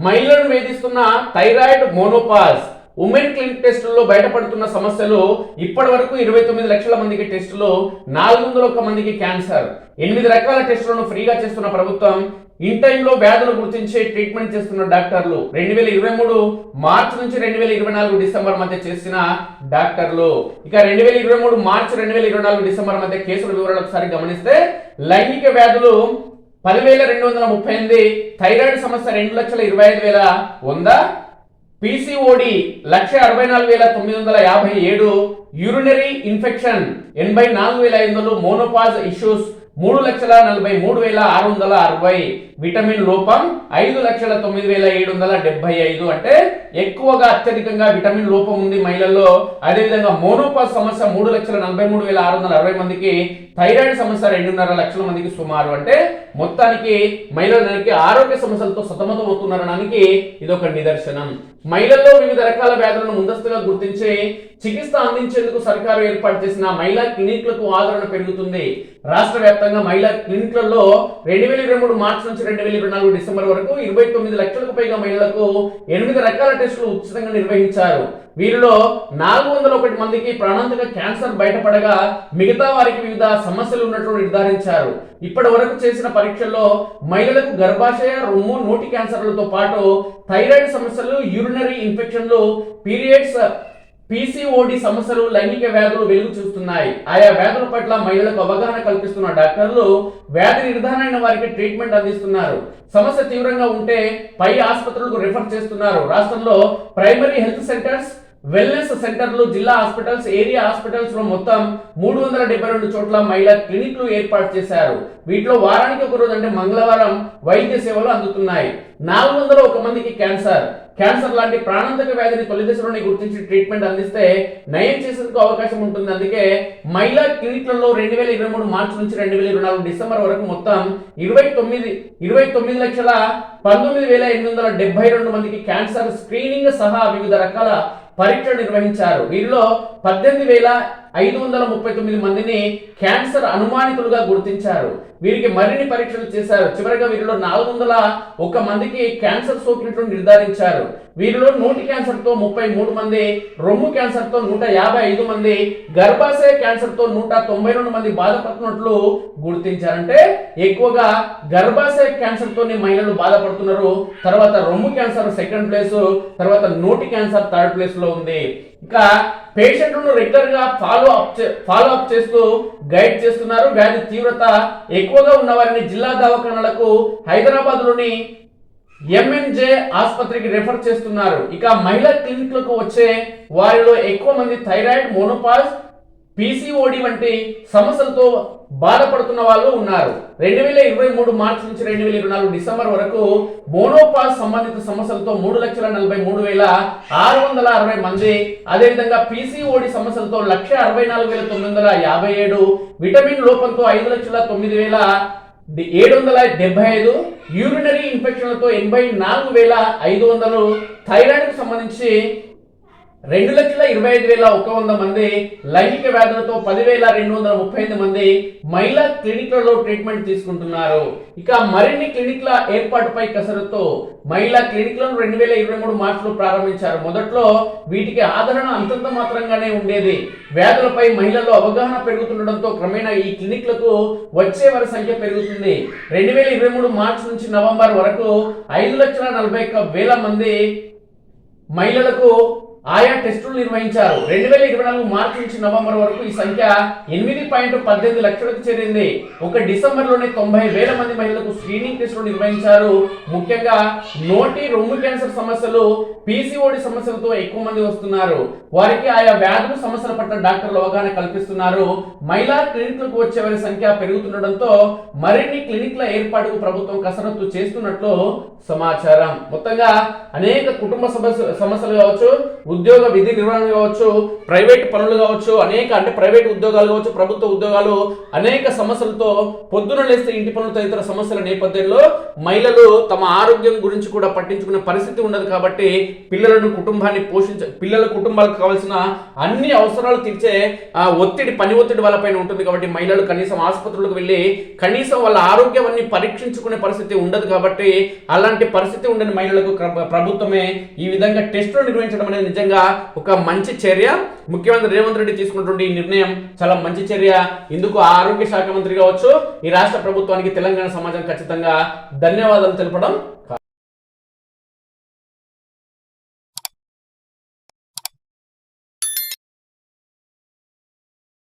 మహిళలను వేధిస్తున్న thyroid menopause women clinic టెస్టుల్లో బయటపడుతున్న సమస్యలు ఇప్పటి వరకు 29 లక్షల మందికి టెస్టులు, 401 మందికి క్యాన్సర్, 8 రకాల టెస్టులను ఫ్రీగా చేస్తున్న ప్రభుత్వం, ఇన్ టైంలో వ్యాధులు గుర్తించి ట్రీట్మెంట్ చేస్తున్న డాక్టర్లు, 2023 మార్చి నుంచి 2024 డిసెంబర్ మధ్య చేసిన డాక్టర్లు. ఇక 2023 మార్చి 2024 డిసెంబర్ మధ్య కేసుల వివరాలు ఒకసారి గమనిస్తే లైంగిక వ్యాధులు 10,238, థైరాయిడ్ సమస్య 2,25,100, PCOD 1,64,957, urinary infection 84,500, menopause issues 3,43,660, vitamin లోపం 5,09,775. అంటే ఎక్కువగా అత్యధికంగా విటమిన్ లోపం ఉంది మహిళల్లో. అదేవిధంగా మోనోపాజ్ సమస్య 3,43,660 మందికి, థైరాయిడ్ సమస్య 2.5 లక్షల మందికి సుమారు. అంటే మొత్తానికి మహిళలకి ఆరోగ్య సమస్యలతో సతమతం అవుతున్నారనడానికి ఇది ఒక నిదర్శనం. మహిళల్లో వివిధ రకాల వ్యాధులను ముందస్తుగా గుర్తించి చికిత్స అందించేందుకు సర్కారు ఏర్పాటు చేసిన మహిళా క్లినిక్లకు ఆదరణ పెరుగుతుంది. రాష్ట్ర వ్యాప్తంగా మహిళా క్లినిక్లలో 2023 మార్చి నుంచి 2024 డిసెంబర్ వరకు 29 లక్షలకు పైగా మహిళలకు 8 రకాల టెస్టులు ఉచితంగా నిర్వహించారు. వీరిలో 401 మందికి ప్రాణాంతక క్యాన్సర్ బయటపడగా మిగతా వారికి వివిధ సమస్యలు ఉన్నట్లు నిర్ధారించారు. ఇప్పటి వరకు చేసిన పరీక్షల్లో మహిళలకు గర్భాశయ, రొమ్ము, నోటి క్యాన్సర్లతో పాటు థైరాయిడ్ సమస్యలు, యూరినరీ ఇన్ఫెక్షన్లు, పీరియడ్స్, PCOD సమస్యలు, లైంగిక వ్యాధులు వెలుగు చూస్తున్నాయి. ఆయా వ్యాధుల పట్ల మహిళలకు అవగాహన కల్పిస్తున్న డాక్టర్లు వ్యాధి నిర్ధారణ అయిన వారికి ట్రీట్మెంట్ అందిస్తున్నారు. సమస్య తీవ్రంగా ఉంటే పై ఆసుపత్రులకు రిఫర్ చేస్తున్నారు. రాష్ట్రంలో ప్రైమరీ హెల్త్ సెంటర్స్, వెల్నెస్ సెంటర్లు, జిల్లా హాస్పిటల్స్, ఏరియా హాస్పిటల్స్ లో మొత్తం 372 చోట్ల మహిళా క్లినిక్లు ఏర్పాటు చేశారు. వీటిలో వారానికి ఒక రోజు అంటే మంగళవారం వైద్య సేవలు అందుతున్నాయి. 401 మందికి క్యాన్సర్ లాంటి ప్రాణాంతక వ్యాధిని తొలి దశలోనే గుర్తించి ట్రీట్మెంట్ అందిస్తే నయం చేసేందుకు అవకాశం ఉంటుంది. అందుకే మహిళా క్లినిక్లలో 2023 మార్చి నుంచి 2024 డిసెంబర్ వరకు మొత్తం 29,19,872 మందికి క్యాన్సర్ స్క్రీనింగ్ సహా వివిధ రకాల పరీక్షలు నిర్వహించారు. వీరిలో 18,539 మందిని క్యాన్సర్ అనుమానితులుగా గుర్తించారు. వీరికి మరిన్ని పరీక్షలు చేశారు. చివరిగా వీరిలో 401 మందికి క్యాన్సర్ సోకినట్లు నిర్ధారించారు. వీరిలో నోటి క్యాన్సర్ తో 33 మంది, రొమ్ము క్యాన్సర్ తో 155 మంది, గర్భాశయ క్యాన్సర్ తో 192 మంది బాధపడుతున్నట్లు గుర్తించారంటే ఎక్కువగా గర్భాశయ క్యాన్సర్ తోనే మహిళలు బాధపడుతున్నారు. తర్వాత రొమ్ము క్యాన్సర్ సెకండ్ ప్లేస్, తర్వాత నోటి క్యాన్సర్ థర్డ్ ప్లేస్ లో ఉంది. ఇక పేషెంట్లను రెగ్యులర్ గా ఫాలో అప్ చేస్తూ గైడ్ చేస్తున్నారు. వ్యాధి తీవ్రత ఎక్కువగా ఉన్న వారిని జిల్లా దవాఖానాలకు, హైదరాబాద్ లోని MNJ ఆసుపత్రికి రెఫర్ చేస్తున్నారు. ఇక మహిళా క్లినిక్లకు వచ్చే వారిలో ఎక్కువ మంది థైరాయిడ్, మోనోపాజ్, PCOD వంటి సమస్యలతో బాధపడుతున్న వాళ్ళు ఉన్నారు. 2023 మార్చి నుంచి 2024 డిసెంబర్ వరకు మోనోపాజ్ సంబంధిత సమస్యలతో 3,43,660 మంది, అదేవిధంగా PCOD సమస్యలతో 1,64,957, విటమిన్ లోపంతో 5,09,775, యూరినరీ ఇన్ఫెక్షన్లతో 84,500, థైరాయిడ్ కు సంబంధించి 2,25,100 మంది, లైంగిక వ్యాధులతో 10,238 మంది మహిళా క్లినిక్లలో ట్రీట్మెంట్ తీసుకుంటున్నారు. ఇక మరిన్ని క్లినిక్ల ఏర్పాటుపై కసరత్తు. మహిళా క్లినిక్లను 2023 మార్చిలో ప్రారంభించారు. మొదట్లో వీటికి ఆదరణ అంతంత మాత్రంగానే ఉండేది. వ్యాధులపై మహిళల్లో అవగాహన పెరుగుతుండడంతో క్రమేణా ఈ క్లినిక్లకు వచ్చే వారి సంఖ్య పెరుగుతుంది. 2023 మార్చి నుంచి నవంబర్ వరకు 5,41,000 మంది మహిళలకు ఆయా టెస్టులు నిర్వహించారు. 2024 మార్చి నుంచి నవంబర్ వరకు ఈ సంఖ్య 8.18 లక్షలకు చేరింది. ఒక డిసెంబర్లోనే 90,000 మంది మహిళలకు స్క్రీనింగ్ టెస్టులు నిర్వహించారు. ముఖ్యంగా నోటి, రొమ్ము క్యాన్సర్ సమస్యలు, PCOD సమస్యలతో ఎక్కువ మంది వస్తున్నారు. వారికి ఆయా వ్యాధుల సమస్యల పట్ల డాక్టర్లు అవగాహన కల్పిస్తున్నారు. మహిళా క్లినిక్లకు వచ్చే వారి సంఖ్య పెరుగుతుండడంతో మరిన్ని క్లినిక్ల ఏర్పాటుకు ప్రభుత్వం కసరత్తు చేస్తున్నట్లు సమాచారం. మొత్తంగా అనేక కుటుంబ సమస్యలు కావచ్చు, ఉద్యోగ విధి నిర్వహణ కావచ్చు, ప్రైవేట్ పనులు కావచ్చు, అంటే ప్రైవేట్ ఉద్యోగాలు కావచ్చు, ప్రభుత్వ ఉద్యోగాలు, అనేక సమస్యలతో పొద్దున లేస్తే ఇంటి పనులు తదితర సమస్యల నేపథ్యంలో మహిళలు తమ ఆరోగ్యం గురించి కూడా పట్టించుకునే పరిస్థితి ఉండదు. కాబట్టి పిల్లల కుటుంబాలకు కావాల్సిన అన్ని అవసరాలు తీర్చే పని ఒత్తిడి వాళ్ళపైన ఉంటుంది. కాబట్టి మహిళలు కనీసం ఆసుపత్రులకు వెళ్ళి కనీసం వాళ్ళ ఆరోగ్యాన్ని పరీక్షించుకునే పరిస్థితి ఉండదు. కాబట్టి అలాంటి పరిస్థితి ఉండని మహిళలకు ప్రభుత్వమే ఈ విధంగా టెస్టులు నిర్వహించడం అనేది నిజంగా ఒక మంచి చర్య. ముఖ్యమంత్రి రేవంత్ రెడ్డి తీసుకున్నటువంటి ఈ నిర్ణయం చాలా మంచి చర్య. ఇందుకు ఆరోగ్య శాఖ మంత్రి కావచ్చు, ఈ రాష్ట్ర ప్రభుత్వానికి తెలంగాణ సమాజం ఖచ్చితంగా ధన్యవాదాలు తెలపడం